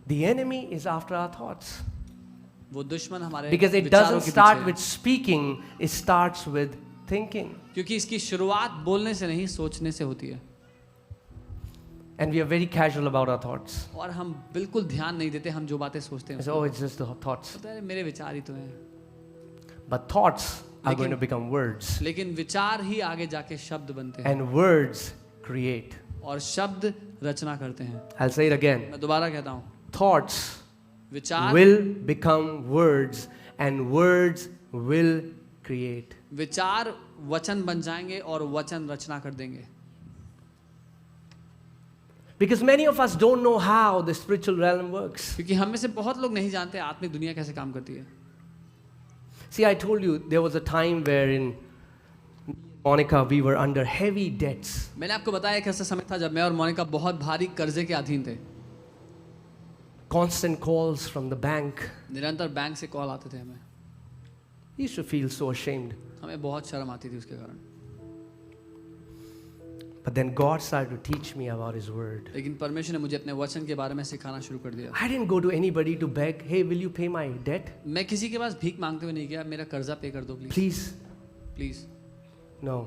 The enemy is after our thoughts. वो दुश्मन हमारे Because it विचारों doesn't के start पीछे है। with speaking, it starts with thinking. क्योंकि इसकी शुरुआत बोलने से नहीं सोचने से होती है। And we are very casual about our thoughts. और हम बिल्कुल ध्यान नहीं देते हम जो बातें सोचते हैं We say, oh, it's just the thoughts. पता है मेरे विचार ही तो हैं। But thoughts are लेकिन- going to become words. लेकिन विचार ही आगे जाके शब्द बनते हैं And words create. और शब्द रचना करते हैं। I'll say it again. मैं दोबारा कहता हूँ, Thoughts विचार will become words and words will create. विचार वचन बन जाएंगे और वचन रचना कर देंगे। Because many of us don't know how the spiritual realm works. क्योंकि हम में से बहुत लोग नहीं जानते आत्मिक दुनिया कैसे काम करती है। See, I told you there was a time where in Monica we were under heavy debts. मैंने आपको बताया एक ऐसा समय था जब मैं और मोनिका बहुत भारी कर्जे के अधीन थे। Constant calls from the bank. निरंतर बैंक से कॉल आते थे हमें। We used to feel so ashamed. हमें बहुत शर्म आती थी उसके कारण। But then God started to teach me about His Word. लेकिन परमेश्वर ने मुझे अपने वचन के बारे में सिखाना शुरू कर दिया। I didn't go to anybody to beg, hey, will you pay my debt? मैं किसी के पास भीख मांगते हुए नहीं गया, मेरा कर्जा पे कर दो प्लीज। Please. Please No.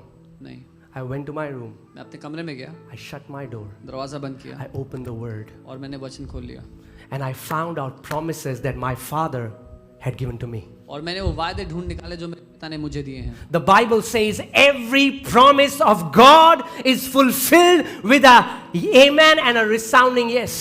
नहीं। I went to my room. मैं अपने कमरे में गया, I shut my door. दरवाजा बंद किया I opened the Word. और मैंने वचन खोल लिया। And I found out promises that my Father had given to me. और मैंने वो वायदे ढूंढ निकाले जो मेरे पिता ने मुझे दिए हैं। The Bible says every promise of God is fulfilled with a amen and a resounding yes.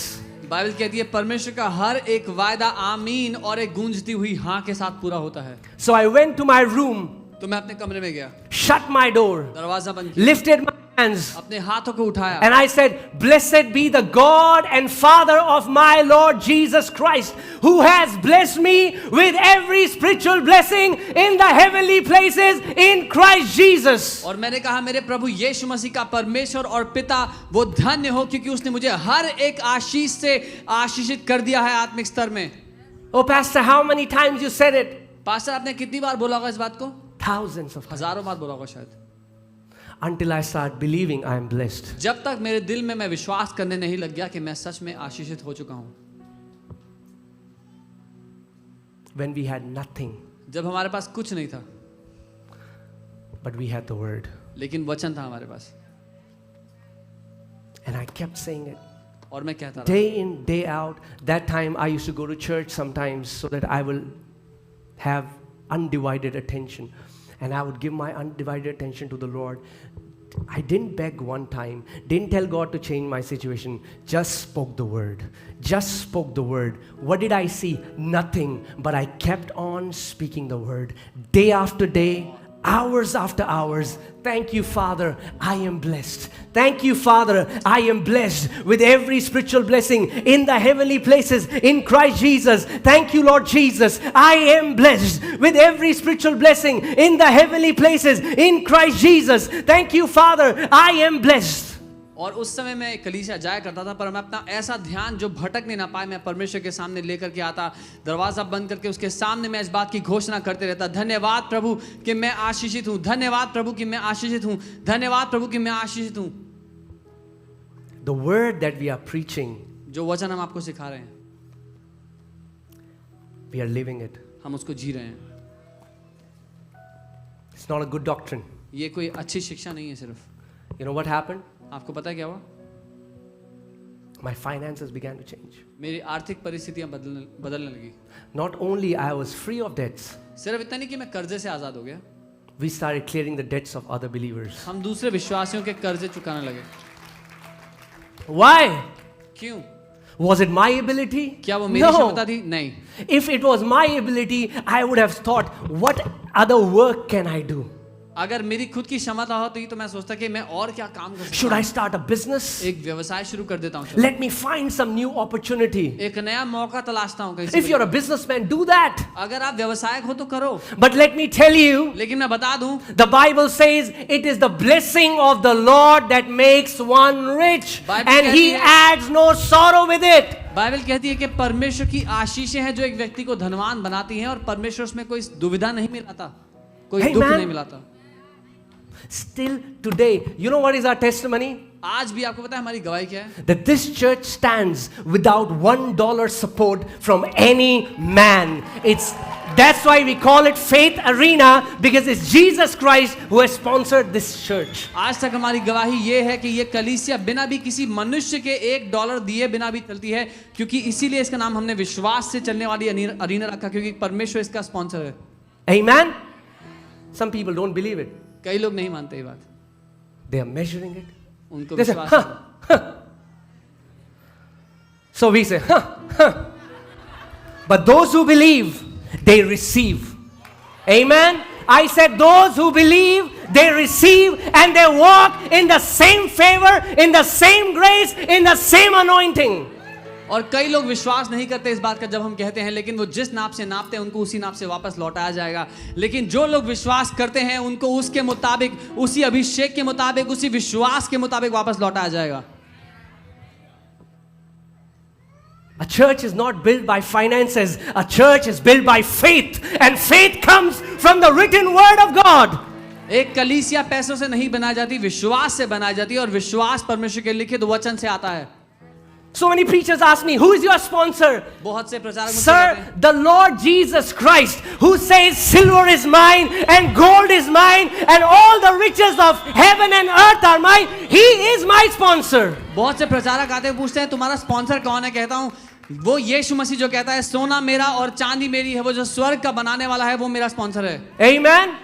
Bible कहती है परमेश्वर का हर एक वायदा आमीन और एक गूंजती हुई हाँ के साथ पूरा होता है। So I went to my room, तो मैं अपने कमरे में गया, shut my door, दरवाजा बंद किया, lifted my hands, अपने हाथों को उठाया and I said, Blessed be the God and Father of my Lord Jesus Christ, who has blessed me with every spiritual blessing in the heavenly places in Christ Jesus. और मैंने कहा मेरे प्रभु यीशु मसीह का परमेश्वर और पिता वो धन्य हो क्योंकि उसने मुझे हर एक आशीष से आशीषित कर दिया है आत्मिक स्तर में। Oh, Pastor, how many times you said it? Pastor आपने कितनी बार बोला होगा इस बात को? Thousands of times. हजारों बार बोला होगा शायद। Until I start believing I am blessed. जब तक मेरे दिल में मैं विश्वास करने नहीं लग गया कि मैं सच में आशीषित हो चुका हूँ। When we had nothing, जब हमारे पास कुछ नहीं था but we had the Word. लेकिन वचन था हमारे पास And I kept saying it. और मैं कहता रहा। Day in, day out. That time I used to go to church sometimes so that I will have undivided attention. And I would give my undivided attention to the Lord. I didn't beg one time, didn't tell God to change my situation, just spoke the word. Just spoke the word. What did I see? Nothing, but I kept on speaking the word. Day after day, hours after hours. Thank you, Father, I am blessed. Thank you, Father, I am blessed with every spiritual blessing in the heavenly places in Christ Jesus. Thank you, Lord Jesus, I am blessed with every spiritual blessing in the heavenly places in Christ Jesus. Thank you, Father, I am blessed. और उस समय मैं कलीसिया जाया करता था पर मैं अपना ऐसा ध्यान जो भटकने ना पाए मैं परमेश्वर के सामने लेकर के आता, दरवाजा बंद करके उसके सामने मैं इस बात की घोषणा करते रहता, धन्यवाद प्रभु कि मैं आशीषित हूँ, धन्यवाद प्रभु कि मैं आशीषित हूँ, धन्यवाद प्रभु कि मैं आशीषित हूँ। The word that we are preaching, जो वचन हम आपको सिखा रहे हैं we are living it. हम उसको जी रहे हैं। It's not a good doctrine. ये कोई अच्छी शिक्षा नहीं है सिर्फ। You know what happened? आपको पता है क्या हुआ? My finances began to change. मेरी आर्थिक परिस्थितियां बदलने लगी। Not only I was free of debts, सिर्फ इतना नहीं कि मैं कर्जे से आजाद हो गया, we started clearing the debts of other believers. हम दूसरे विश्वासियों के कर्जे चुकाने लगे। Why? क्यों? Was it my ability? क्या वो मेरी क्षमता थी? नहीं। If it was my ability, I would have thought, what other work can I do? अगर मेरी खुद की क्षमता होती तो मैं सोचता कि मैं और क्या काम कर सकता Should I हूँ? start a business? एक व्यवसाय शुरू कर देता हूँ। Let me find some new opportunity. एक नया मौका तलाशता हूँ कहीं If you're a से। businessman, do that. अगर आप व्यवसायक हो तो करो। But let me tell you, लेकिन मैं बता दूं, the Bible says it is the blessing of the Lord that makes one rich, Bible and He कहती है- adds no sorrow with it. Bible कहती है कि परमेश्वर की आशीषें हैं जो एक व्यक्ति को धनवान बनाती हैं और परमेश्वर उसमें कोई दुविधा नहीं मिलाता, कोई Hey, दुख man. नहीं मिलाता। Still today, you know what is our testimony? आज भी आपको पता है हमारी गवाही क्या है? That this church stands without $1 support from any man. That's why we call it Faith Arena, because it's Jesus Christ who has sponsored this church. आज तक हमारी गवाही ये है कि ये कलीसिया बिना भी किसी मनुष्य के $1 दिए बिना भी चलती है, क्योंकि इसीलिए इसका नाम हमने विश्वास से चलने वाली अरीना रखा, क्योंकि परमेश्वर इसका स्पॉन्सर है. Amen? Some people don't believe it. कई लोग नहीं मानते ये बात, They are measuring it. उनको They say, विश्वास huh, है. huh. So we say, huh, huh. But those who believe, they receive. Amen? I said those who believe, they receive, and they walk in the same favor, in the same grace, in the same anointing. और कई लोग विश्वास नहीं करते इस बात का जब हम कहते हैं, लेकिन वो जिस नाप से नापते हैं उनको उसी नाप से वापस लौटाया जाएगा. लेकिन जो लोग विश्वास करते हैं उनको उसके मुताबिक, उसी अभिषेक के मुताबिक, उसी विश्वास के मुताबिक वापस लौटाया जाएगा. A church is not built by finances. A church is built by faith. And faith comes from the written word of God. एक कलीसिया पैसों से नहीं बनाई जाती, विश्वास से बनाई जाती है, और विश्वास परमेश्वर के लिखित वचन से आता है. So many preachers ask me, who is your sponsor? बहुत से प्रचारक मुझसे कहते हैं, Sir, the Lord Jesus Christ, who says silver is mine and gold is mine and all the riches of heaven and earth are mine. He is my sponsor. बहुत से प्रचारक आते हैं पूछते हैं तुम्हारा स्पॉन्सर कौन है. कहता हूँ वो यीशु मसीह जो कहता है सोना मेरा और चांदी मेरी है, वो जो स्वर्ग का बनाने वाला है वो मेरा स्पॉन्सर है. Amen?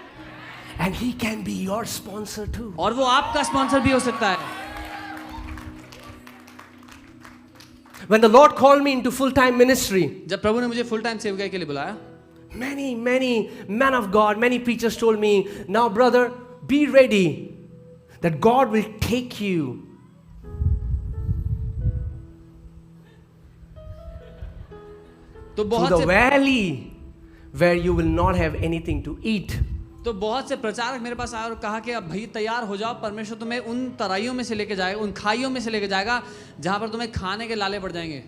And he can be your sponsor too. और वो आपका स्पॉन्सर भी हो सकता है. When the Lord called me into full-time ministry, जब प्रभु ने मुझे फुल टाइम सेवकाई के लिए बुलाया, many men of God, many preachers told me, now brother, be ready that God will take you तो to बहुत the से valley where you will not have anything to eat. तो बहुत से प्रचारक मेरे पास आए और कहा कि अब भाई तैयार हो जाओ, परमेश्वर तुम्हें उन तराइयों में से लेके जाएगा, उन खाइयों में से लेके जाएगा जहां पर तुम्हें खाने के लाले पड़ जाएंगे.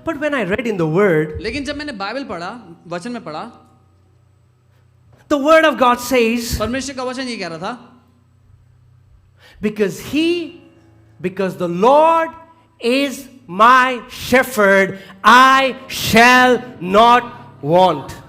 But when I read in the word, लेकिन जब मैंने बाइबल पढ़ा, वचन में पढ़ा, the word of God says, परमेश्वर का वचन ये कह रहा था, because the Lord is my shepherd, I shall not want.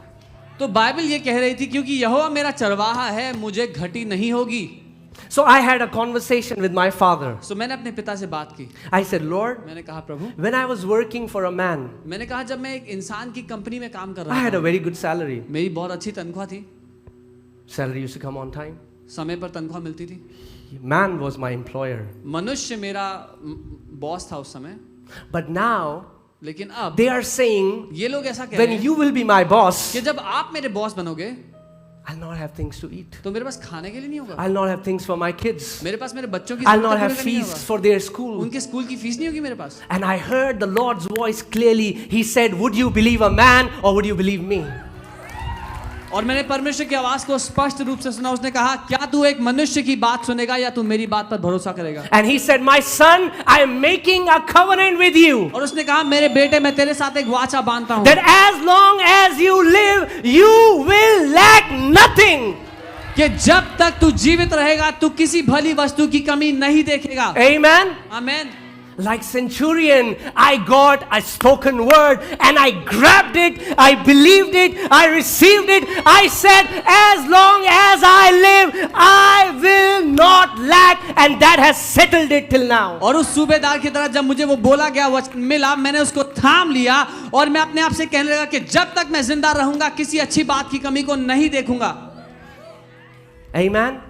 तो बाइबल ये कह रही थी क्योंकि यहोवा मेरा चरवाहा है, मुझे घटी नहीं होगी. So I had a conversation with my father. सो मैंने अपने पिता से बात की. I said, Lord, मैंने कहा प्रभु, when I was working for a man, मैंने कहा जब मैं एक इंसान की कंपनी में काम कर I रहा had a था, very good salary. मेरी बहुत अच्छी तनख्वाह थी, Salary used to come on time. समय पर तनख्वाह मिलती थी. Man was my employer. मनुष्य मेरा बॉस था उस समय. But now लेकिन अब they are saying, ये लोग ऐसा कह रहे when हैं you will be my boss, कि जब आप मेरे बॉस बनोगे I'll not have things to eat. तो मेरे पास खाने के लिए नहीं होगा, I'll not have things for my kids. मेरे पास मेरे बच्चों की I'll जरूरत not have पूरी करने नहीं fees होगा, for their school. उनके स्कूल की फीस नहीं होगी मेरे पास. And I heard the Lord's voice clearly. He said, would you believe a man or would you believe me? और मैंने परमेश्वर की आवाज को स्पष्ट रूप से सुना. उसने कहा क्या तू एक मनुष्य की बात सुनेगा या तू मेरी बात पर भरोसा करेगा. And he said, my son, I am making a covenant with you. और उसने कहा मेरे बेटे मैं तेरे साथ एक वाचा बांधता हूँ That as long as you live, you will lack nothing. कि जब तक तू जीवित रहेगा तू किसी भली वस्तु की कमी नहीं देखेगा. Amen? आमीन. Like centurion, I got a spoken word and I grabbed it, I believed it, I received it. I said, as long as I live, I will not lack, and that has settled it till now. और उस सूबेदार की तरह जब मुझे वो बोला गया वचन मिला, मैंने उसको थाम लिया और मैं अपने आप से कहने लगा कि जब तक मैं जिंदा रहूंगा किसी अच्छी बात की कमी को नहीं देखूंगा. Amen?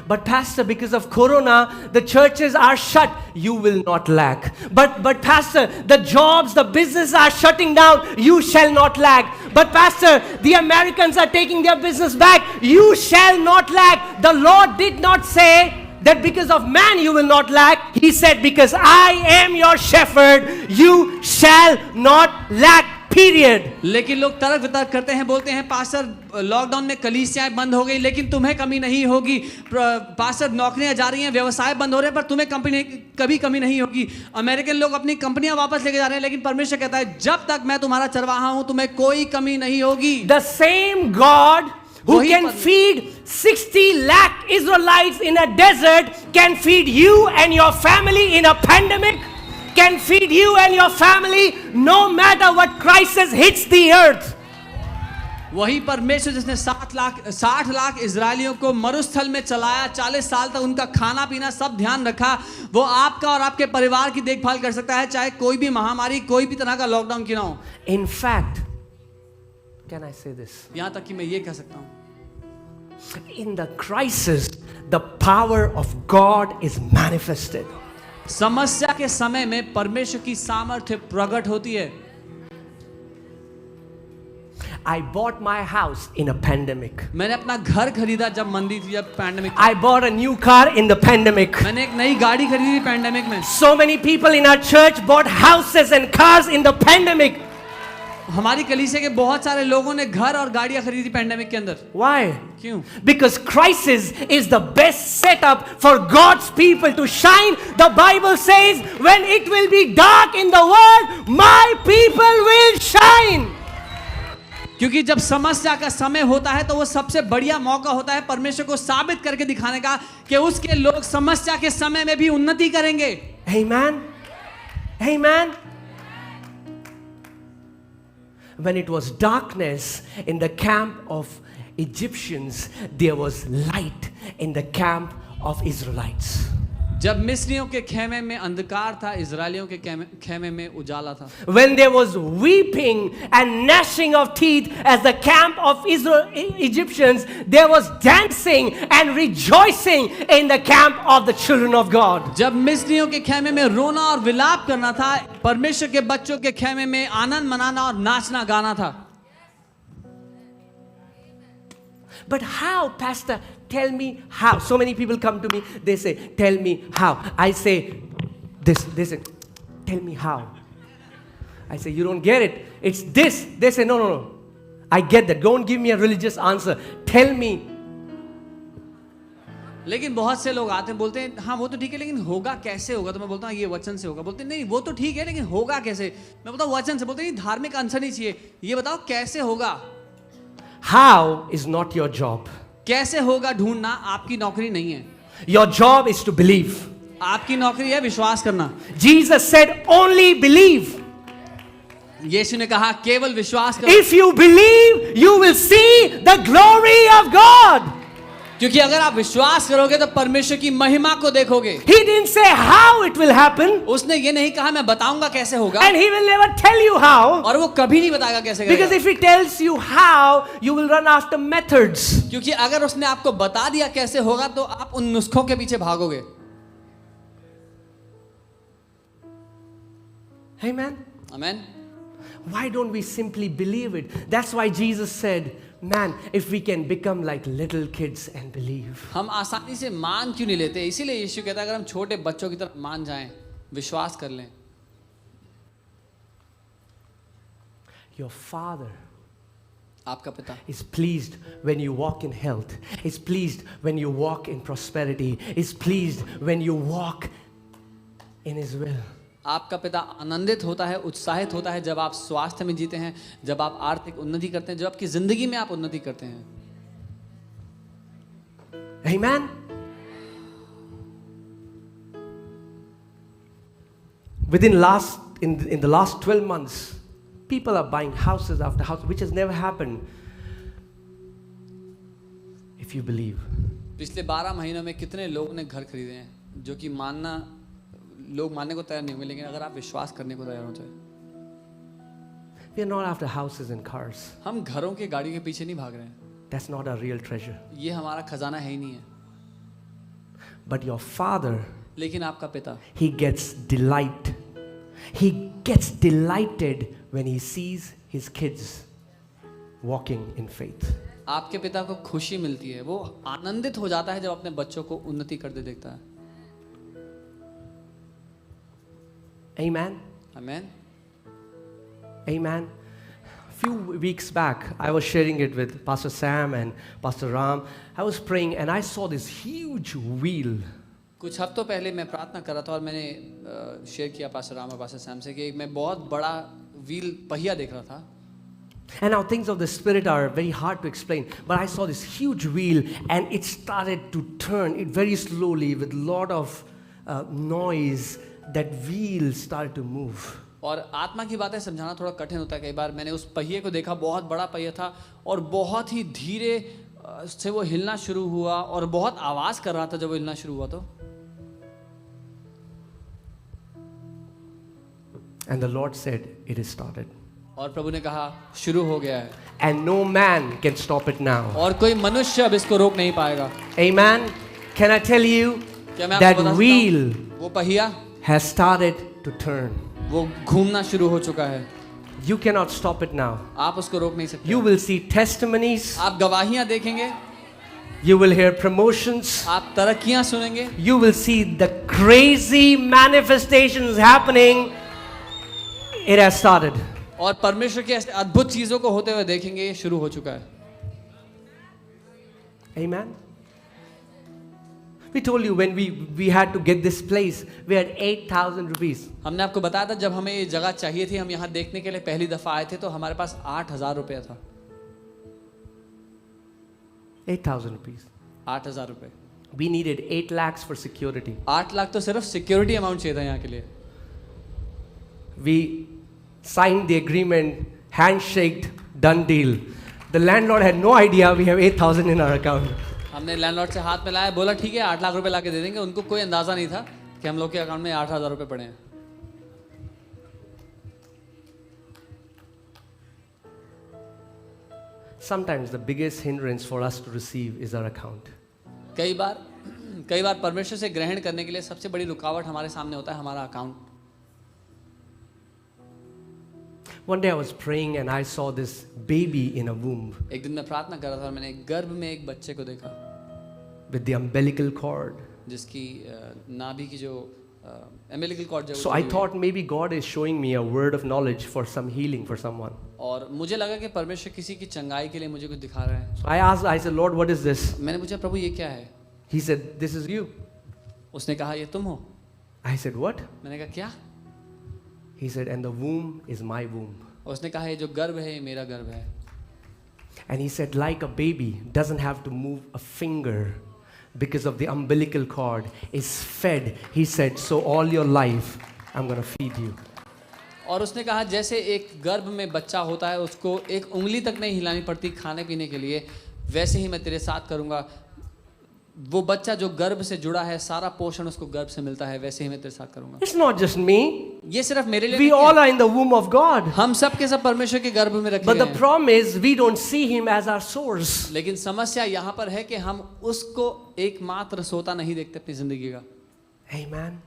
But pastor, because of corona, the churches are shut. You will not lack. But pastor, the jobs, the business are shutting down. You shall not lack. But pastor, the Americans are taking their business back. You shall not lack. The Lord did not say that because of man you will not lack. He said, because I am your shepherd, you shall not lack. Period. लेकिन लोग तर्क वितर्क करते हैं, बोलते हैं pastor lockdown में कलीसियाएं बंद हो गई लेकिन तुम्हें कमी नहीं होगी. पास्टर नौकरियां जा रही हैं, व्यवसाय बंद हो रहे हैं, पर तुम्हें कभी कमी नहीं होगी. अमेरिकन लोग अपनी कंपनियां वापस लेके जा रहे हैं, लेकिन परमेश्वर कहता है जब तक मैं तुम्हारा चरवाहा हूं तुम्हें कोई कमी नहीं होगी. The same God who वही can परमेश्वर- feed 60 lakh Israelites in a desert can feed you and your family in a pandemic, can feed you and your family no matter what crisis hits the earth. वही परमेश्वर जिसने 60 लाख इजरायलियों को मरुस्थल में चलाया, 40 साल तक उनका खाना पीना सब ध्यान रखा, वो आपका और आपके परिवार की देखभाल कर सकता है, चाहे कोई भी महामारी, कोई भी तरह का लॉकडाउन क्यों ना हो। In fact, can I say this? यहां तक कि मैं ये कह सकता हूं, In the crisis, the power of God is manifested. समस्या के समय में परमेश्वर की सामर्थ्य प्रकट होती है। I bought my house in a pandemic. मैंने अपना घर खरीदा जब मंदी थी, जब pandemic. I bought a new car in the pandemic. मैंने एक नई गाड़ी खरीदी पैंडेमिक में। So many people in our church bought houses and cars in the pandemic. हमारी कलीसिया के बहुत सारे लोगों ने घर और गाड़ियां खरीदी पैंडेमिक के अंदर। Why? क्यों? Because crisis is the best setup for God's people to shine. The Bible says, when it will be dark in the world, my people will shine. क्योंकि जब समस्या का समय होता है तो वो सबसे बढ़िया मौका होता है परमेश्वर को साबित करके दिखाने का कि उसके लोग समस्या के समय में भी उन्नति करेंगे। Amen. Amen. When it was darkness in the camp of Egyptians, there was light in the camp of Israelites. जब मिस्रियों के खेमे में अंधकार था, इजरायलियों के खेमे में उजाला था। When there was weeping and gnashing of teeth as the camp of Egyptians, there was dancing and rejoicing in the camp of the children of God. जब मिस्रियों के खेमे में रोना और विलाप करना था, परमेश्वर के बच्चों के खेमे में आनंद मनाना और नाचना गाना था। But how, Pastor? Tell me how. So many people come to me, they say, tell me how. I say this, they say, tell me how. I say, you don't get it. It's this. They say, no, no, no. I get that. Don't give me a religious answer. Tell me. लेकिन बहुत से लोग आते हैं, बोलते हैं हाँ वो तो ठीक है लेकिन होगा कैसे होगा, तो मैं बोलता हूँ ये वचन से होगा। बोलते हैं नहीं वो तो ठीक है लेकिन होगा कैसे, मैं बोलता हूँ वचन से। बोलते हैं धार्मिक आंसर नहीं चाहिए, ये बताओ कैसे होगा। How is not your job. कैसे होगा ढूंढना आपकी नौकरी नहीं है, Your job is to believe. आपकी नौकरी है विश्वास करना। Jesus said, only believe. यीशु ने कहा केवल विश्वास करो, If you believe, you will see the glory of God. क्योंकि अगर आप विश्वास करोगे तो परमेश्वर की महिमा को देखोगे। He didn't say how it will happen, उसने ये नहीं कहा मैं बताऊंगा कैसे होगा, and He will never tell you how. और वो कभी नहीं बताएगा कैसे Because करेगा। if He tells you how, you will run after methods. क्योंकि अगर उसने आपको बता दिया कैसे होगा तो आप उन नुस्खों के पीछे भागोगे। Amen. आमीन। Why don't we simply believe it? That's why Jesus said, man, if we can become like little kids and believe. हम आसानी से मान क्यों नहीं लेते, इसीलिए यीशु कहता है अगर हम छोटे बच्चों की तरह मान जाएं, विश्वास कर लें। Your Father आपका पिता is pleased when you walk in health, is pleased when you walk in prosperity, is pleased when you walk in His will. आपका पिता आनंदित होता है, उत्साहित होता है जब आप स्वास्थ्य में जीते हैं, जब आप आर्थिक उन्नति करते हैं, जब आपकी जिंदगी में आप उन्नति करते हैं। Amen. In the last 12 months, people are buying houses after house, which has never happened. If you believe. पिछले 12 महीनों में कितने लोगों ने घर खरीदे हैं, जो कि लोग मानने को तैयार नहीं होंगे, लेकिन अगर आप विश्वास करने को तैयार हो जाए। We are not after houses and cars. हम घरों के गाड़ी के पीछे नहीं भाग रहे हैं, That's not our real treasure. ये हमारा खजाना है ही नहीं है। But your Father, लेकिन आपका पिता He gets delight. He gets delighted when He sees His kids walking in faith. आपके पिता को खुशी मिलती है, वो आनंदित हो जाता है जब अपने बच्चों को उन्नति करते देखता है। Amen. आमीन। Amen. A few weeks back, I was sharing it with Pastor Sam and Pastor Ram. I was praying and I saw this huge wheel. कुछ हफ्तों पहले मैं प्रार्थना कर रहा था और मैंने शेयर किया पास्टर राम और पास्टर सैम से कि मैं बहुत बड़ा व्हील पहिया देख रहा था। And now things of the Spirit are very hard to explain, but I saw this huge wheel and it started to turn it very slowly with a lot of noise. That wheel started to move. और आत्मा की बातें समझाना थोड़ा कठिन होता है कई बार। मैंने उस पहिए को देखा, बहुत बड़ा पहिया था और बहुत ही धीरे से वो हिलना शुरू हुआ और बहुत आवाज कर रहा था जब वो हिलना शुरू हुआ तो। And the Lord said, it is started. और प्रभु ने कहा शुरू हो गया है। And no man can stop it now. और कोई मनुष्य अब इसको रोक नहीं पाएगा। Amen. Can I tell you क्या मैं आपको that बता सकता wheel हूं? वो पहिया has started to turn. वो घूमना शुरू हो चुका है। You cannot stop it now. आप उसको रोक नहीं सकते। You will see testimonies. आप गवाहियां देखेंगे, You will hear promotions. आप तरक्कियां सुनेंगे, You will see the crazy manifestations happening. It has started. और परमेश्वर की ऐसे अद्भुत चीजों को होते हुए देखेंगे। ये शुरू हो चुका है। Amen. We told you when we had to get this place, we had 8,000 rupees. हमने आपको बताया था जब हमें ये जगह चाहिए थी, हम यहाँ देखने के लिए पहली दफा आए थे तो हमारे पास 8,000 रुपया था। 8,000 rupees. 8,000 रुपए। We needed 8 lakhs for security. 8 lakh तो सिर्फ सिक्योरिटी अमाउंट चाहिए था यहाँ के लिए। We signed the agreement, handshaked, done deal. The landlord had no idea we have 8,000 in our account. हमने लैंडलॉर्ड से हाथ मिलाया, बोला ठीक है 8 लाख रुपए लाके दे देंगे। उनको कोई अंदाजा नहीं था कि हम लोग के अकाउंट में 8,000 रुपए पड़े हैं। Sometimes the biggest hindrance for us to receive is our account. कई बार परमेश्वर से ग्रहण करने के लिए सबसे बड़ी रुकावट हमारे सामने होता है हमारा account. One day I was praying and I saw this baby in a womb एक दिन मैं प्रार्थना कर रहा था और मैंने गर्भ में एक बच्चे को देखा with the umbilical cord. जिसकी नाभि की जो umbilical cord जो So I thought maybe God is showing me a word of knowledge for some healing for someone. और मुझे लगा कि परमेश्वर किसी की चंगाई के लिए मुझे कुछ दिखा रहा है। So I said, Lord, what is this? मैंने पूछा प्रभु ये क्या है? He said, this is you. उसने कहा ये तुम हो। I said, what? मैंने कहा क्या? He said, and the womb is my womb. उसने कहा ये जो गर्भ है ये मेरा गर्भ है। And he said, like a baby doesn't have to move a finger because of the umbilical cord, is fed. He said, so all your life I'm going to feed you. और उसने कहा जैसे एक गर्भ में बच्चा होता है उसको एक उंगली तक नहीं हिलानी पड़ती खाने पीने के लिए, वैसे ही मैं तेरे साथ करूंगा। वो बच्चा जो गर्भ से जुड़ा है सारा पोषण उसको गर्भ से मिलता है, वैसे ही मैं तेरे साथ करूंगा। It's not just me. ये सिर्फ मेरे लिए We नहीं all है। are in the womb of God. हम सब के सब परमेश्वर के गर्भ में रखे But the हैं। problem is we don't see him as our source. लेकिन समस्या यहाँ पर है कि हम उसको एकमात्र सोता नहीं देखते अपनी जिंदगी का। Amen.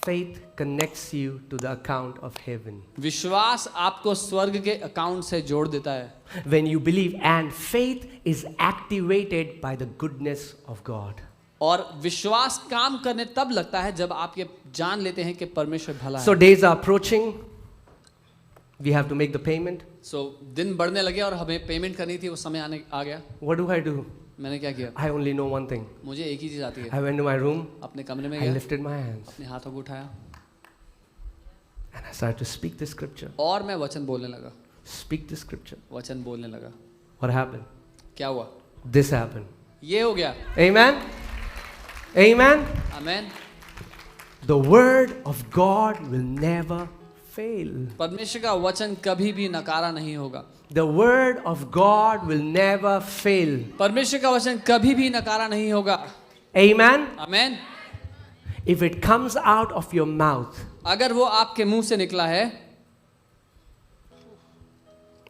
Faith connects you to the account of heaven. विश्वास आपको स्वर्ग के अकाउंट से जोड़ देता है। When you believe, and faith is activated by the goodness of God. और विश्वास काम करने तब लगता है जब आप ये जान लेते हैं कि परमेश्वर भला So है। days are approaching. We have to make the payment. दिन बढ़ने लगे और हमें पेमेंट करनी थी, वो समय आ गया। What do I do? मैंने क्या किया? I only know one thing. मुझे एक ही चीज आती है। I went to my room. अपने कमरे में I गया, lifted my hands अपने हाथों को उठाया and I started to speak the scripture. और मैं वचन बोलने लगा। Speak the scripture. वचन बोलने लगा। What happened? क्या हुआ? This happened. ये हो गया। Amen. Amen. Amen. The word of God will never fail. परमेश्वर का वचन कभी भी नकारा नहीं होगा। The word of God will never fail. परमेश्वर का वचन कभी भी नकारा नहीं होगा। Amen. Amen. If it comes out of your mouth, अगर वो आपके मुंह से निकला है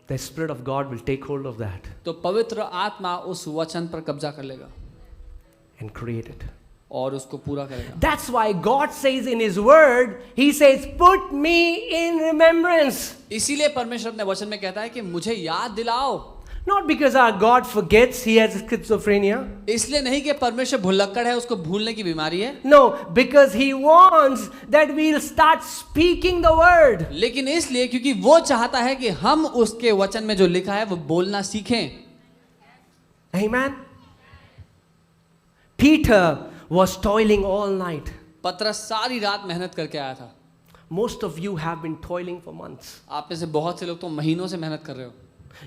the Spirit of God will take hold of that तो पवित्र आत्मा उस वचन पर कब्जा कर लेगा and create it. और उसको पूरा करेगा। That's why God says in His Word, He says, put me in remembrance. इसीलिए परमेश्वर अपने वचन में कहता है कि मुझे याद दिलाओ। Not because our God forgets, He has schizophrenia. इसलिए नहीं कि परमेश्वर भुलक्कड़ है, उसको भूलने की बीमारी है। No, because He wants that we'll start speaking the Word. लेकिन इसलिए क्योंकि वो चाहता है कि हम उसके वचन में जो लिखा है वो बोलना सीखें। Amen. Peter was toiling all night. पतरस सारी रात मेहनत करके आया था। Most of you have been toiling for months. आप में से बहुत से लोग तो महीनों से मेहनत कर रहे हो.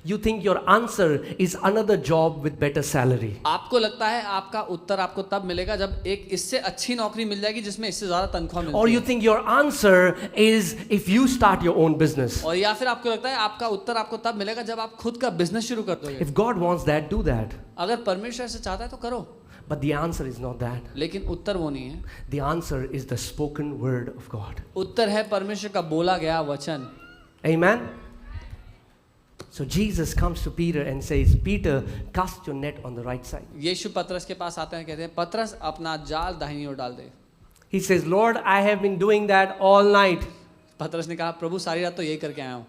You think your answer is another job with better salary. आपको लगता है आपका उत्तर आपको तब मिलेगा जब एक इससे अच्छी नौकरी मिल जाएगी जिसमें इससे ज्यादा तनख्वाह मिलती है. Or you think your answer is if you start your own business. और या फिर आपको लगता है आपका उत्तर आपको तब मिलेगा जब आप खुद का बिजनेस शुरू कर दोगे. If God wants that, do that. अगर परमेश्वर से चाहता है तो करो. But the answer is not that. लेकिन उत्तर वो नहीं है. The answer is the spoken word of God. उत्तर है परमेश्वर का बोला गया वचन. Amen. So Jesus comes to Peter and says, Peter, cast your net on the right side. यीशु पतरस के पास आते हैं, कहते हैं पतरस अपना जाल दाहिनी ओर डाल दे. He says, Lord, I have been doing that all night. पतरस ने कहा प्रभु सारी रात तो यही करके आया हूँ.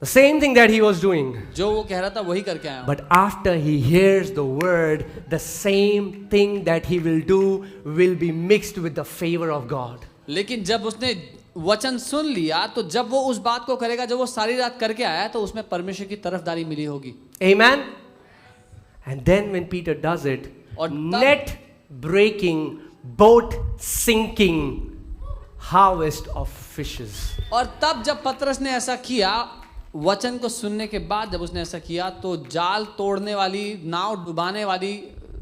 The same thing that he was doing. जो वो कह रहा था वही करके आया हूँ. But after he hears the word, the same thing that he will do will be mixed with the favor of God. लेकिन जब उसने वचन सुन लिया तो जब वो उस बात को करेगा जो वो सारी रात करके आया तो उसमें परमेश्वर की तरफदारी मिली होगी. Amen. And then when Peter does it, और net breaking, boat sinking, harvest of fishes. और तब जब पतरस ने ऐसा किया, वचन को सुनने के बाद जब उसने ऐसा किया तो जाल तोड़ने वाली, नाव डुबाने वाली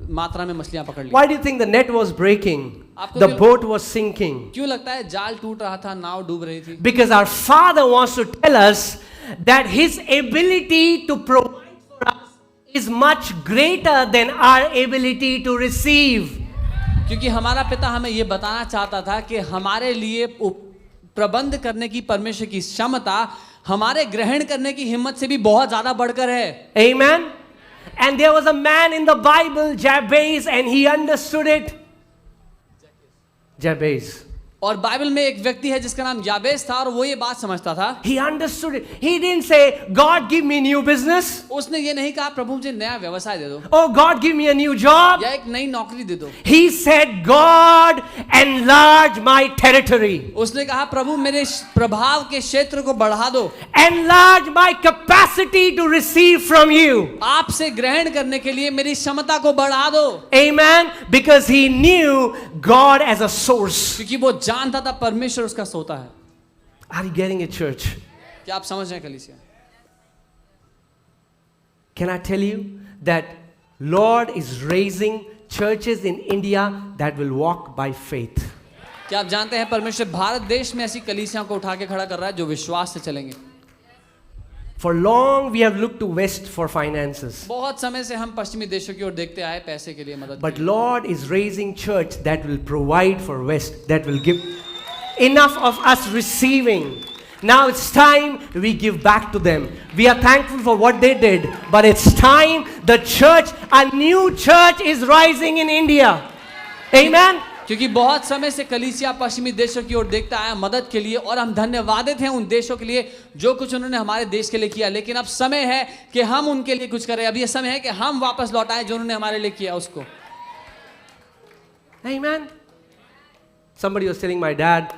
मात्रा में मछलियां पकड़ ली. Why do you think the net was breaking? आपको The क्यों- boat was sinking. क्यों लगता है जाल टूट रहा था, नाव डूब रही थी? Because our Father wants to tell us that His ability to provide for us is much greater than our ability to receive. क्योंकि हमारा पिता हमें ये बताना चाहता था कि हमारे लिए प्रबंध करने की परमेश्वर की क्षमता हमारे ग्रहण करने की हिम्मत से भी बहुत ज्यादा बढ़कर है. Amen. And there was a man in the Bible, Jabez, and he understood it. Jabez. और बाइबल में एक व्यक्ति है जिसका नाम याबेस था और वो ये बात समझता था. He understood it. He didn't say, God, give me new business. उसने ये नहीं कहा प्रभु मुझे नया व्यवसाय दे दो Oh, God, give me a new job. या एक नई नौकरी दे दो. He said, God, enlarge my territory. उसने कहा प्रभु मेरे प्रभाव के क्षेत्र को बढ़ा दो. Enlarge my capacity to receive from you. आपसे ग्रहण करने के लिए मेरी क्षमता को बढ़ा दो. Amen. Because he knew God as a source. क्योंकि वो जानता था परमेश्वर उसका सोता है. Are you getting it, church? क्या आप समझ रहे हैं कलीसिया? Can I tell you that Lord is raising churches in India that will walk by faith. क्या आप जानते हैं परमेश्वर भारत देश में ऐसी कलीसियां को उठा के खड़ा कर रहा है जो विश्वास से चलेंगे. For long we have looked to West for finances. बहुत समय से हम पश्चिमी देशों की ओर देखते आए पैसे के लिए मदद. But Lord is raising church that will provide for West, that will give enough of us receiving. Now it's time we give back to them. We are thankful for what they did, but it's time the church, a new church is rising in India. Amen. क्योंकि बहुत समय से कलीसिया पश्चिमी देशों की ओर देखता आया मदद के लिए और हम धन्यवादित हैं उन देशों के लिए जो कुछ उन्होंने हमारे देश के लिए किया. लेकिन अब समय है कि हम उनके लिए कुछ करें. अब ये समय है कि हम वापस लौटाएं जो उन्होंने हमारे लिए किया उसको. Amen. Somebody was telling my dad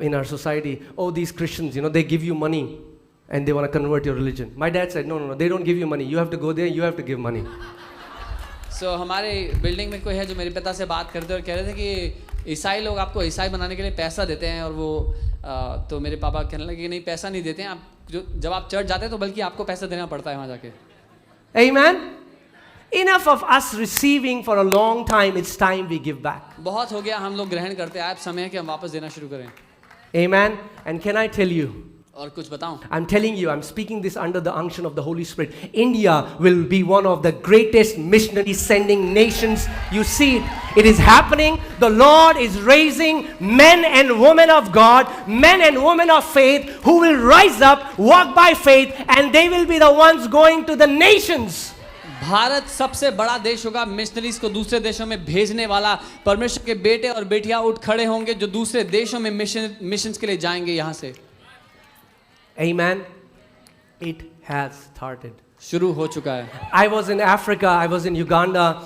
in our society, oh, these Christians, they give you money and they want to convert your religion. My dad said, no, they don't give you money. You have to go there, you have to give money. So हमारे building में कोई है जो मेरे पिता से बात करते और कह रहे थे कि ईसाई लोग आपको ईसाई बनाने के लिए पैसा देते हैं और वो तो मेरे पापा कहने लगे कि नहीं पैसा नहीं देते हैं आप. जब आप चर्च जाते हैं तो बल्कि आपको पैसा देना पड़ता है वहाँ जाके. Amen. Enough of us receiving for a long time. It's time we give back. बहुत हो गया हम लोग ग्रहण करते हैं. अब समय है कि हम वापस देना शुरू करें. Amen. And can I tell you? और कुछ बताऊं? I'm telling you, I'm speaking this under the unction of the Holy Spirit. India will be one of the greatest missionary sending nations. You see it. It is happening. The Lord is raising men and women of God, men and women of faith who will rise up, walk by faith, and they will be the ones going to the nations. Bharat सबसे बड़ा देश होगा. Missionaries को दूसरे देशों में भेजने वाला. परमेश्वर के बेटे और बेटियां उठ खड़े होंगे जो दूसरे देशों में मिशन के लिए जाएंगे यहाँ से. Amen. It has started. शुरू हो चुका है. I was in Africa, I was in Uganda,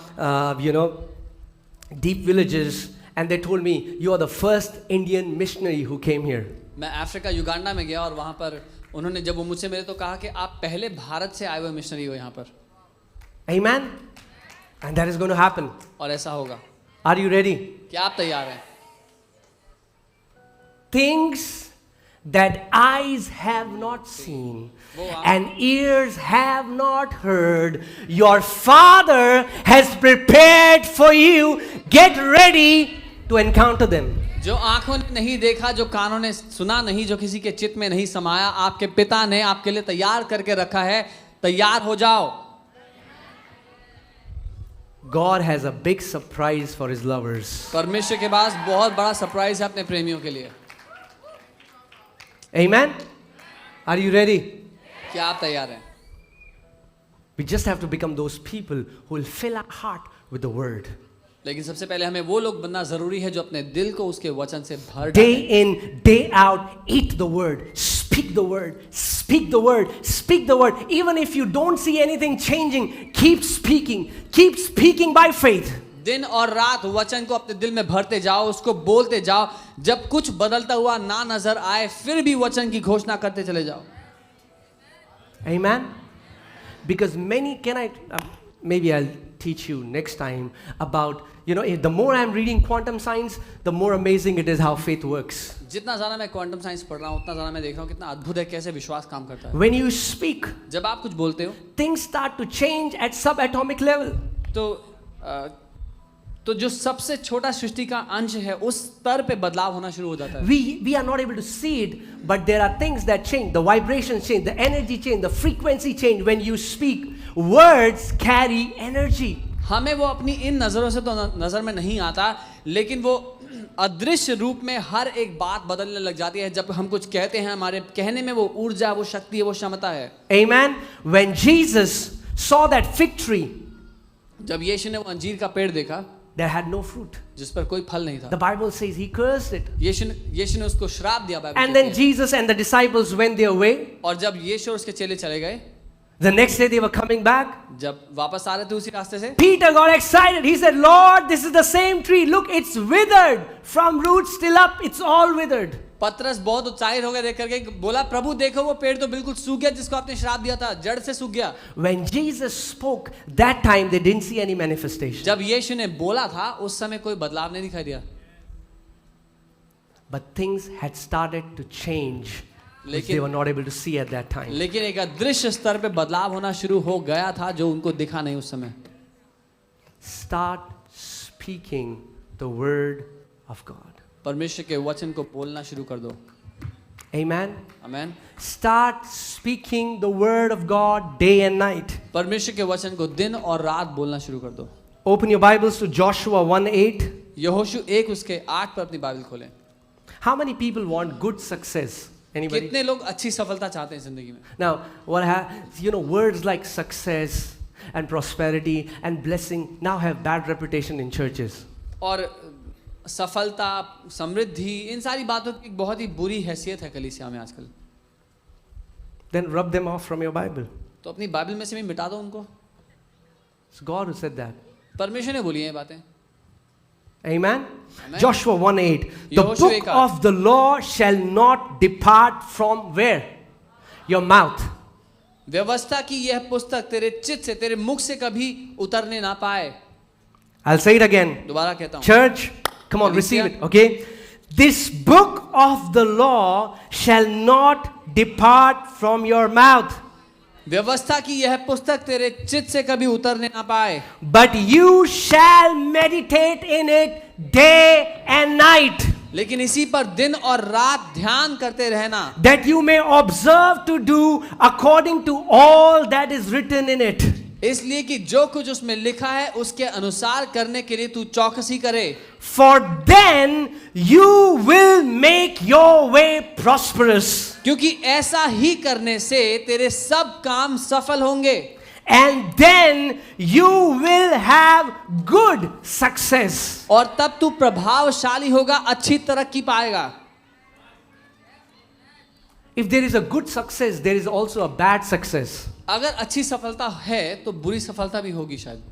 deep villages, and they told me, you are the first Indian missionary who came here. मैं अफ्रीका युगांडा में गया और वहाँ पर उन्होंने जब वो मुझसे मिले तो कहा कि आप पहले भारत से आए हुए मिशनरी हो यहाँ पर. Amen. And that is going to happen. और ऐसा होगा. Are you ready? क्या आप तैयार हैं? Things that eyes have not seen and ears have not heard, your Father has prepared for you. Get ready to encounter them. जो आंखों ने नहीं देखा, जो कानों ने सुना नहीं, जो किसी के चित्त में नहीं समाया, आपके पिता ने आपके लिए तैयार करके रखा है. तैयार हो जाओ. God has a big surprise for his lovers. परमेश्वर के पास बहुत बड़ा सरप्राइज है अपने प्रेमियों के लिए. Amen? Are you ready? क्या आप तैयार हैं? We just have to become those people who will fill our heart with the word. लेकिन सबसे पहले हमें वो लोग बनना जरूरी है जो अपने दिल को उसके वचन से भर Day डालें. in, day out, eat the word, speak the word, speak the word, speak the word. Even if you don't see anything changing, keep speaking by faith. दिन और रात वचन को अपने दिल में भरते जाओ, उसको बोलते जाओ. जब कुछ बदलता हुआ ना नजर आए, फिर भी वचन की घोषणा करते चले जाओ. Amen? Because maybe I'll teach you next time about, the more I'm reading quantum science, the more amazing it is how faith works. जितना ज़्यादा मैं क्वांटम साइंस पढ़ रहा हूँ, उतना ज़्यादा मैं देख रहा हूँ कितना अद्भुत है कैसे विश्वास काम करता है. When you speak, जब आप कुछ बोलते हो things start to change at subatomic level. तो जो सबसे छोटा सृष्टि का अंश है उस स्तर पे बदलाव होना शुरू हो जाता है. We are not able to see it, but there are things that change. The vibrations change, the energy change, the frequency change. When you speak, words carry energy. हमें वो अपनी इन नज़रों से तो नज़र में नहीं आता, लेकिन वो अदृश्य रूप में हर एक बात बदलने लग जाती है. जब हम कुछ कहते हैं, हमारे कहने में वो ऊर्जा, वो शक्ति है, वो क्षमता है. Amen. When Jesus saw that fig tree, जब यीशु ने वो अंजीर का पेड़ देखा there had no fruit. जिस पर कोई फल नहीं था, The Bible says he cursed it. यीशु ने उसको श्राप दिया. बाइबल And कहती then है. Jesus and the disciples went their way. और जब यीशु और उसके चेले चले गए, The next day they were coming back. जब वापस आ रहे थे उसी रास्ते से, Peter got excited. He said, Lord, this is the same tree. Look, it's withered. From roots till up, it's all withered. पतरस बहुत उत्साहित हो गया देख करके, बोला प्रभु देखो वो पेड़ तो बिल्कुल सूख गया जिसको आपने श्राप दिया था, जड़ से सूख गया. When Jesus spoke, that time they didn't see any manifestation. जब यीशु ने बोला था उस समय कोई बदलाव नहीं दिखाई दिया. But things had started to change, which they were not able to see at that time. लेकिन एक अदृश्य स्तर पे बदलाव होना शुरू हो गया था जो उनको दिखा नहीं उस समय. Start speaking the word of God. परमेश्वर के वचन को बोलना शुरू कर दो. Amen. Amen. Start speaking the word of God day and night. परमेश्वर के वचन को दिन और रात बोलना शुरू कर दो. Open your Bibles to Joshua 1:8. यहोशू 1 उसके 8 पर अपनी बाइबल खोलें. How many people want good success? Anybody? कितने लोग अच्छी सफलता चाहते हैं जिंदगी में? Now, words like success and prosperity and blessing now have bad reputation in churches. और सफलता, समृद्धि, इन सारी बातों की बहुत ही बुरी हैसियत है कलीसिया में आजकल. Then rub them off from your Bible. तो अपनी बाइबल में से भी मिटा दो उनको. It's God who said that. परमेश्वर ने बोली हैं ये बातें. Amen? Amen. Joshua 1:8. The यहोशू book 1:8. of the law shall not depart from where? Your mouth. व्यवस्था की यह पुस्तक तेरे चित्त से, तेरे मुख से कभी उतरने ना पाए. I'll say it again. दोबारा कहता हूँ. Church, come on, receive it, okay? This book of the law shall not depart from your mouth, व्यवस्था की यह पुस्तक तेरे चित्त से कभी उतरने ना पाए, but you shall meditate in it day and night, लेकिन इसी पर दिन और रात ध्यान करते रहना, that you may observe to do according to all that is written in it. इसलिए कि जो कुछ उसमें लिखा है उसके अनुसार करने के लिए तू चौकसी करे. For then you will make your way prosperous, क्योंकि ऐसा ही करने से तेरे सब काम सफल होंगे, and then you will have good success. और तब तू प्रभावशाली होगा, अच्छी तरक्की पाएगा. If there is a good success, there is also a bad success. अगर अच्छी सफलता है तो बुरी सफलता भी होगी शायद.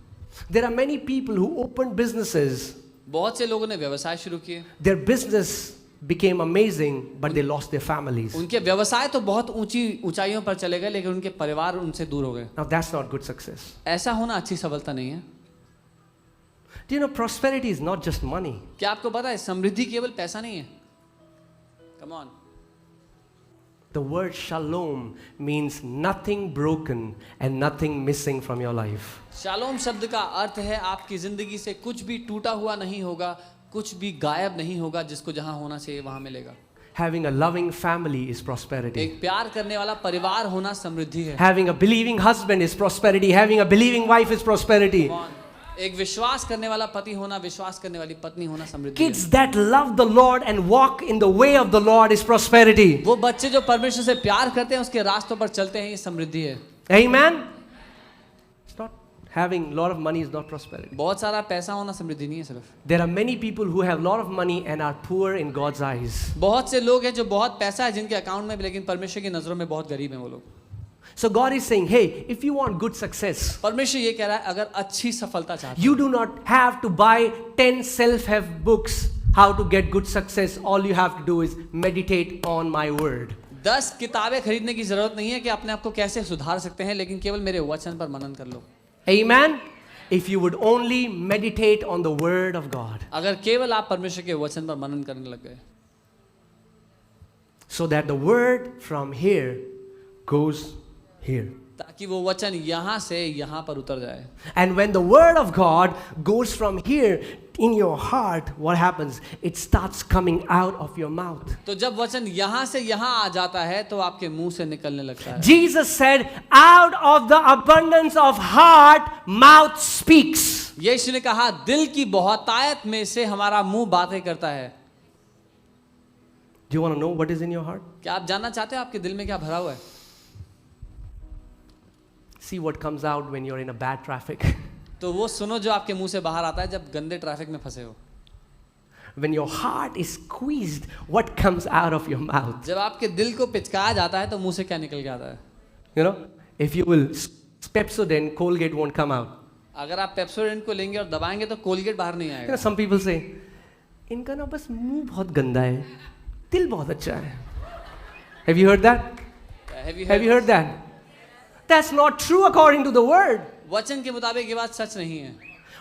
There are many people who opened businesses. बहुत से लोगों ने व्यवसाय शुरू किए, Their business became amazing, but they lost their families. उनके व्यवसाय तो बहुत ऊंची ऊंचाइयों पर चले गए, लेकिन उनके परिवार उनसे दूर हो गए. Now that's not good success. ऐसा होना अच्छी सफलता नहीं है. Do you know prosperity is not just money? क्या आपको पता है समृद्धि केवल पैसा नहीं है? Come on. The word shalom means nothing broken and nothing missing from your life. Shalom शब्द का अर्थ है आपकी जिंदगी से कुछ भी टूटा हुआ नहीं होगा, कुछ भी गायब नहीं होगा, जिसको जहां होना चाहिए वहां मिलेगा। Having a loving family is prosperity. एक प्यार करने वाला परिवार होना समृद्धि है। Having a believing husband is prosperity. Having a believing wife is prosperity. एक विश्वास करने वाला पति होना, विश्वास करने वाली पत्नी होना समृद्धि है। Kids that love the Lord and walk in the way of the Lord is prosperity. वो बच्चे जो परमेश्वर से प्यार करते हैं, उसके रास्तों पर चलते हैं, ये समृद्धि है। Amen. It's not having a lot of money is not prosperity. बहुत सारा पैसा होना समृद्धि नहीं है सिर्फ। There are many people who have a lot of money and are poor in God's eyes. बहुत से लोग हैं जो बहुत पैसा है जिनके अकाउंट में, लेकिन परमेश्वर की नजरों में बहुत गरीब हैं वो लोग। So God is saying, hey, if you want good success, परमेश्वर ये कह रहा है, अगर अच्छी सफलता चाहते you do not have to buy 10 self-help books how to get good success. All you have to do is meditate on my word. 10 किताबें खरीदने की जरूरत नहीं है कि अपने आप को कैसे सुधार सकते हैं, लेकिन केवल मेरे वचन पर मनन कर लो। Amen. If you would only meditate on the word of God, अगर केवल आप परमेश्वर के वचन पर मनन करने लग गए, so that the word from here goes here. ताकि वो वचन यहाँ से यहाँ पर उतर जाए। And when the word of God goes from here in your heart, what happens? It starts coming out of your mouth. तो जब वचन यहाँ से यहाँ आ जाता है तो आपके मुंह से निकलने लगता है। Jesus said, out of the abundance of heart, mouth speaks. यीशु ने कहा, दिल की बहुतायत में से हमारा मुंह बातें करता है। Do you want to know what is in your heart? क्या आप जानना चाहते हो आपके दिल में क्या भरा हुआ है? See what comes out when you're in a bad traffic. तो वो सुनो जो आपके मुंह से बाहर आता है जब गंदे ट्रैफिक में फंसे हो। When your heart is squeezed, what comes out of your mouth? जब आपके दिल को पिचकाया जाता है तो मुंह से क्या निकल के आता है? You know, if you will Pepsodent, Colgate won't come out. अगर आप पेप्सोडेंट को लेंगे और दबाएंगे तो कोलगेट बाहर नहीं You know, आएगा। some people say, इनका ना बस मुंह बहुत गंदा है, दिल बहुत अच्छा है. Have you heard that? Have you heard that? That's not true according to the word. वचन के मुताबिक ये बात सच नहीं है।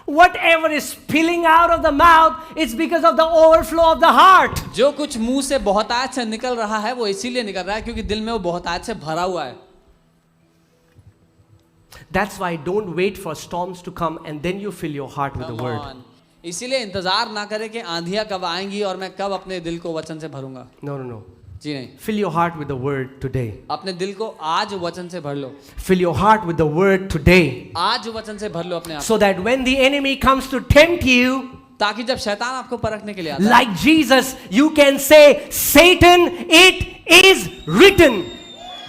Whatever is spilling out of the mouth, it's because of the overflow of the heart. जो कुछ मुंह से बहुतायत से निकल रहा है वो इसीलिए निकल रहा है क्योंकि दिल में वो बहुतायत से भरा हुआ है। That's why don't wait for storms to come and then you fill your heart with the word. इसीलिए इंतजार ना करें कि आंधियां कब आएंगी और मैं कब अपने दिल को वचन से भरूंगा। No, no, no. जी नहीं। Fill your heart with the word today. अपने दिल को आज वचन से भर लो। Fill your heart with the word today. आज वचन से भर लो अपने आप। So that when the enemy comes to tempt you, ताकि जब शैतान आपको परखने के लिए आता है, like Jesus, you can say, Satan, it is written.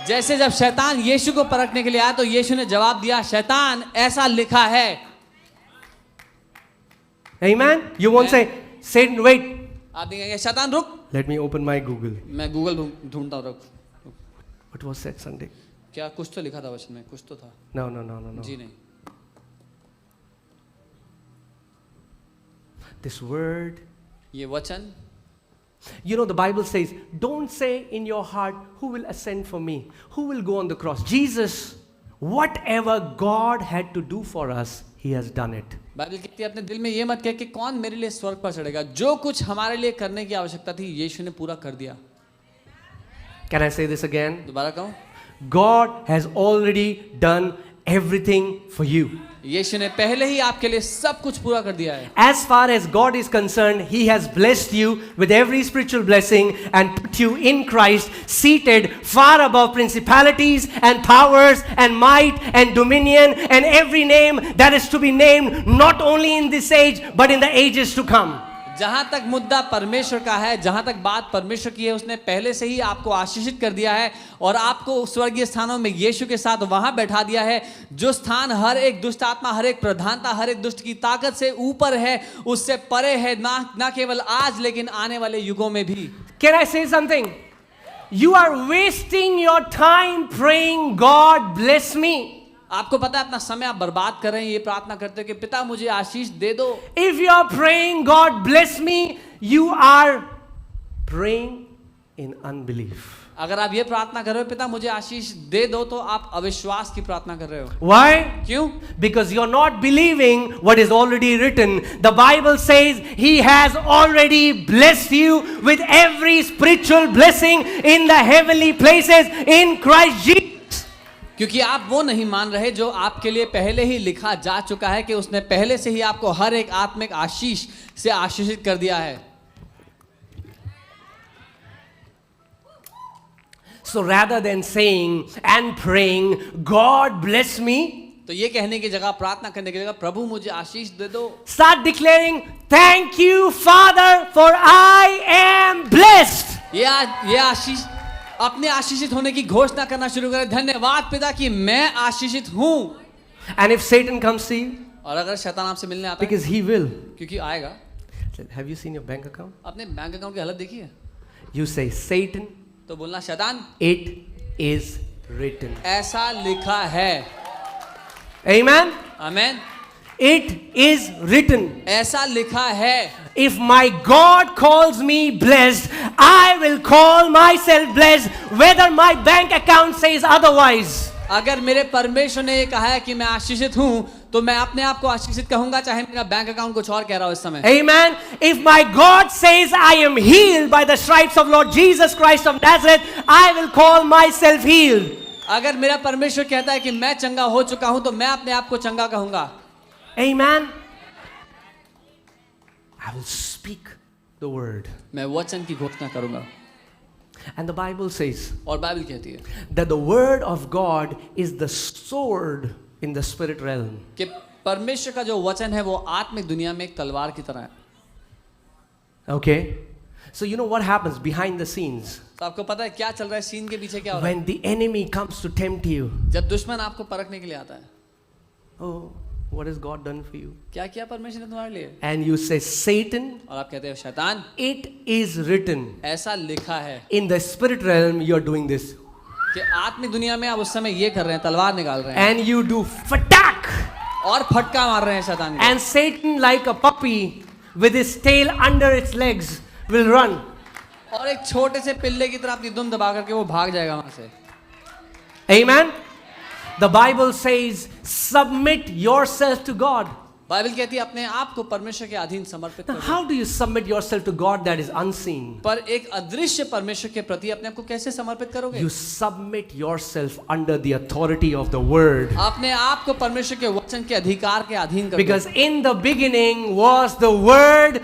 जैसे जब शैतान यीशु को परखने के लिए आया तो यीशु ने जवाब दिया, शैतान ऐसा लिखा है। Amen. You won't say, Satan, wait. आप कहेंगे शैतान रुक। Let me open my Google. मैं गूगल ढूंढता हूँ, रुक। What was said Sunday? क्या कुछ तो लिखा था वचन में, कुछ तो था। No, no, no, no, no. जी नहीं। This word. ये वचन, You know, the Bible says, don't say in your heart, who will ascend for me? Who will go on the cross? Jesus, whatever God had to do for us, He has done it. Bible कहती है अपने दिल में ये मत कह कि कौन मेरे लिए स्वर्ग पर चढ़ेगा। जो कुछ हमारे लिए करने की आवश्यकता थी यीशु ने पूरा कर दिया। Can I say this again? दोबारा कहूँ, God has already done everything for you. यीशु ने पहले ही आपके लिए सब कुछ पूरा कर दिया है। As far as God is concerned, He has blessed you with every spiritual blessing and put you in Christ, seated far above principalities and powers and might and dominion and every name that is to be named, not only in this age, but in the ages to come. जहां तक मुद्दा परमेश्वर का है, जहां तक बात परमेश्वर की है, उसने पहले से ही आपको आशीषित कर दिया है और आपको स्वर्गीय स्थानों में यीशु के साथ वहां बैठा दिया है। जो स्थान हर एक दुष्ट आत्मा, हर एक प्रधानता, हर एक दुष्ट की ताकत से ऊपर है, उससे परे है, ना केवल आज लेकिन आने वाले युगों में भी। Can I say something? You are wasting your time praying, God bless me. आपको पता है अपना समय आप बर्बाद कर रहे हैं ये प्रार्थना करते हो कि पिता मुझे आशीष दे दो। If you are praying, God bless me, you are praying in unbelief. अगर आप ये प्रार्थना कर रहे हो पिता मुझे आशीष दे दो तो आप अविश्वास की प्रार्थना कर रहे हो। Why? क्यों? Because you're not believing what is already written. The Bible says He has already blessed you with every spiritual blessing in the heavenly places in Christ Jesus. क्योंकि आप वो नहीं मान रहे जो आपके लिए पहले ही लिखा जा चुका है कि उसने पहले से ही आपको हर एक आत्मिक आशीष से आशीषित कर दिया है। So rather than saying and praying, God bless me, तो ये कहने की जगह, प्रार्थना करने की जगह प्रभु मुझे आशीष दे दो, start declaring, thank you Father for I am blessed. ये आशीष, अपने आशीषित होने की घोषणा करना शुरू करें। धन्यवाद पिता कि मैं आशीषित हूं। And if Satan comes to you, और अगर शैतान आपसे मिलने आता है, because he will, क्योंकि आएगा, have you seen your bank account? अपने बैंक अकाउंट की हालत देखी है, You say, Satan, तो बोलना शैतान it is written. ऐसा लिखा है। Amen? Amen. It is written. ऐसा लिखा है। If my God calls me blessed, I will call myself blessed, whether my bank account says otherwise. अगर मेरे परमेश्वर ने ये कहा है कि मैं आशीषित हूं तो मैं अपने आप को आशीषित कहूंगा, चाहे मेरा बैंक अकाउंट कुछ और कह रहा हो इस समय। Amen. If my God says I am healed by the stripes of Lord Jesus Christ of Nazareth, I will call myself healed. अगर मेरा परमेश्वर कहता है कि मैं चंगा हो चुका हूं तो मैं अपने आप को चंगा कहूंगा। Amen. I will speak the word. मैं वचन की घोषणा करूंगा। And the Bible says और बाइबल कहती है that the word of God is the sword in the spirit realm. कि परमेश्वर का जो वचन है वो आत्मिक दुनिया में एक तलवार की तरह है। Okay? So you know what happens behind the scenes? तो आपको पता है क्या चल रहा है सीन के पीछे क्या हो रहा है? When the enemy comes to tempt you, जब दुश्मन आपको परखने के लिए आता है, oh, what has God done for you? क्या किया परमेश्वर ने तुम्हारे लिए? And you say, Satan, और आप कहते हो शैतान, it is written. ऐसा लिखा है। In the spirit realm, you're doing this. कि आत्मिक दुनिया में आप उस समय ये कर रहे हैं, तलवार निकाल रहे हैं And you do fatak. और फटका मार रहे हैं शैतान को। And Satan, like a puppy with his tail under its legs, will run. और एक छोटे से पिल्ले की तरह अपनी दुम दबा करके वो भाग जाएगा वहां से। Amen? The Bible says, submit yourself to God. Bible कहती है अपने आप को परमेश्वर के अधीन समर्पित Now, करो। how do you submit yourself to God that is unseen? पर एक अदृश्य परमेश्वर के प्रति अपने आप को कैसे समर्पित करोगे? You submit yourself under the authority of the word. अपने आप को परमेश्वर के वचन के अधिकार के अधीन करो। Because in the beginning was the word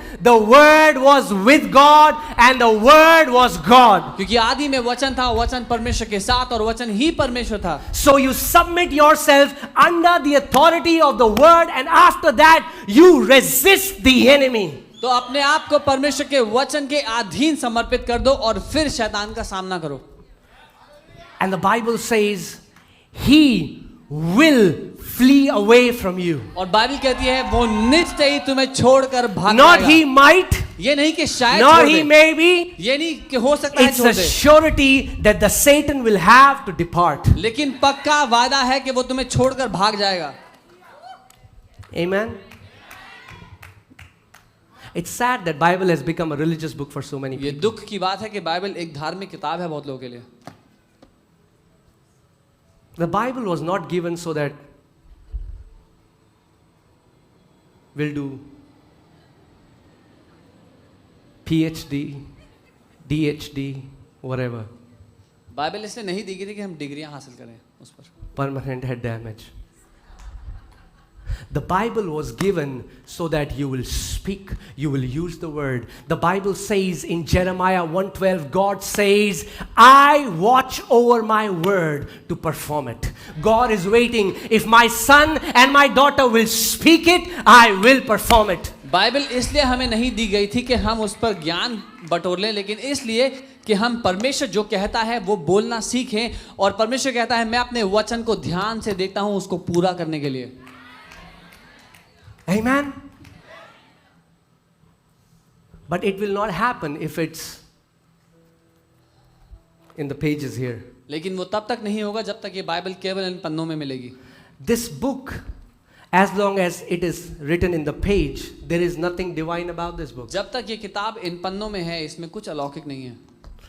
was with God, and the word was God. क्योंकि आदि में वचन था, वचन परमेश्वर के साथ और वचन ही परमेश्वर था। So you submit yourself under the authority of the word, and after that you resist the enemy. तो अपने आप को परमेश्वर के वचन के अधीन समर्पित कर दो और फिर शैतान का सामना करो। And the Bible says he will flee away from you. और बाइबल कहती है वो निश्चय ही तुम्हें छोड़कर भाग Not जाएगा। he might, ये नहीं कि शायद nor छोड़ he दे, may be. ये नहीं कि हो सकता है It's छोड़ a they, surety that the Satan will have to depart. लेकिन पक्का वादा है कि वो तुम्हें छोड़कर भाग जाएगा। Amen. It's sad that Bible has become a religious book for so many ये people. दुख की बात है कि बाइबल एक धार्मिक किताब है बहुत लोगों के लिए। The Bible was not given so that we'll do PhD, DHD, whatever. Bible इसलिए नहीं दी गई थी कि हम डिग्रियां हासिल करें उस पर। Permanent head damage. The Bible was given so that you will speak, you will use the word. The Bible says in Jeremiah 1:12, God says, I watch over my word to perform it. God is waiting. If my son and my daughter will speak it, I will perform it. Bible इसलिए हमें नहीं दी गई थी कि हम उस पर ज्ञान बटोर लें, लेकिन इसलिए कि हम परमेश्वर जो कहता है वो बोलना सीखें। और परमेश्वर कहता है मैं अपने वचन को ध्यान से देखता हूं उसको पूरा करने के लिए। Amen? But it will not happen if it's in the pages here. लेकिन वो तब तक नहीं होगा जब तक ये बाइबल केवल इन पन्नों में मिलेगी। This book, as long as it is written in the page, there is nothing divine about this book. जब तक ये किताब इन पन्नों में है इसमें कुछ अलौकिक नहीं है।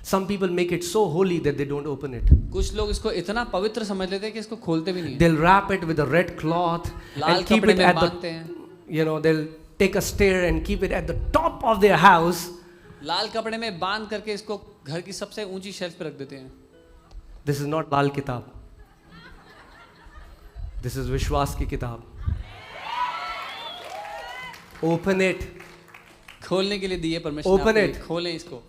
Some people make it so holy that they don't open it. कुछ लोग इसको इतना पवित्र समझ लेते हैं कि इसको खोलते भी नहीं They'll wrap it with a red cloth Lal and keep कपड़े it में at बांधते हैं the, they'll take a stair and keep it at the top of their house. लाल कपड़े में बांध करके इसको घर की सबसे ऊंची शेल्फ पे रख देते हैं This is not Lal Kitab. This is Vishwas ki kitab. Open it. खोलने के लिए दिए परमेश्वर ने Open आपको it. ये, खोलें इसको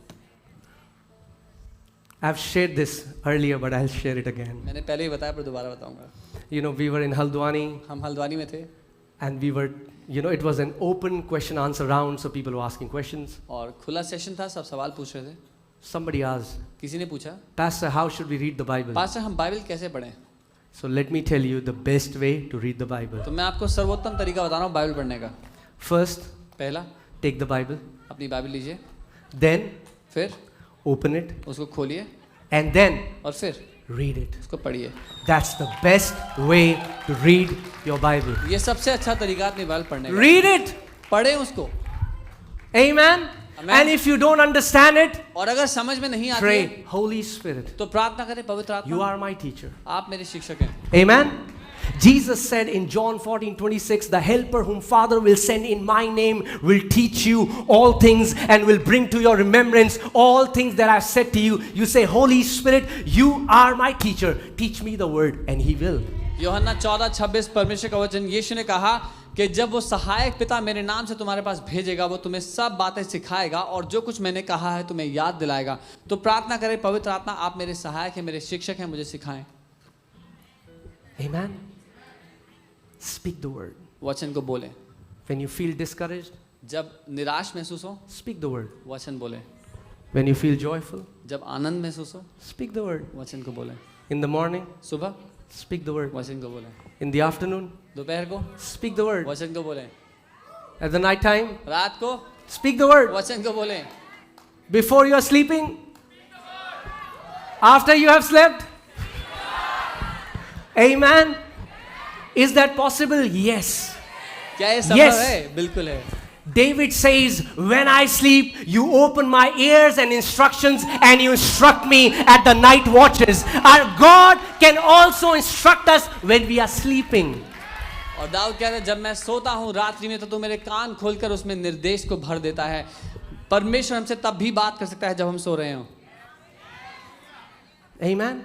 I've shared this earlier, but I'll share it again. मैंने पहले ही बताया पर दोबारा बताऊंगा We were in Haldwani हम हल्द्वानी में थे and we were, it was an open question answer round, so people were asking questions. और खुला सेशन था सब सवाल पूछ रहे थे Somebody asked, किसी ने पूछा Pastor, how should we read the Bible? Pastor हम बाइबल कैसे पढ़ें So let me tell you the best way to read the Bible. तो मैं आपको सर्वोत्तम तरीका बता रहा हूँ बाइबल पढ़ने का First, पहला take the Bible, अपनी बाइबल लीजिए then फिर open it, उसको खोलिए and then और फिर read it. उसको पढ़िए That's the best way to read your Bible. ये सबसे अच्छा तरीका अपनी बाइबल पढ़ने का Read it. पढ़े उसको Amen. Amen. And if you don't understand it, और अगर समझ में नहीं आती pray, है Holy Spirit, तो प्रार्थना करें पवित्र you आत्मा are my teacher. आप मेरे शिक्षक हैं Amen. Jesus said in John 14:26, the helper whom Father will send in my name will teach you all things and will bring to your remembrance all things that I've said to you. You say, Holy Spirit, you are my teacher. Teach me the word, and He will. यूहन्ना 14:26 परमेश्वर का वचन यीशु ने कहा कि जब वो सहायक पिता मेरे नाम से तुम्हारे पास भेजेगा वो तुम्हें सब बातें सिखाएगा और जो कुछ मैंने कहा है तुम्हें याद दिलाएगा तो प्रार्थना करें पवित्र आत्मा आप मेरे सहायक हैं मेरे शिक्षक हैं मुझे सिखाएं Amen. Speak the word. वचन को बोलें When you feel discouraged, जब निराश महसूस हो speak the word. वचन बोलें When you feel joyful, जब आनंद महसूस हो speak the word. वचन को बोलें In the morning, सुबह speak the word. वचन को बोलें In the afternoon, दोपहर को speak the word. वचन को बोलें At the night time, रात को speak the word. वचन को बोलें Before you are sleeping, after you have slept. Amen. Is that possible? Yes. क्या ये संभव Yes. है बिल्कुल है David says, when I sleep, you open my ears and instructions and you instruct me at the night watches. Our God can also instruct us when we are sleeping. और दाऊद कहता है जब मैं सोता हूँ रात्रि में तो तू मेरे कान खोलकर उसमें निर्देश को भर देता है परमेश्वर हमसे तब भी बात कर सकता है जब हम सो रहे हो Amen.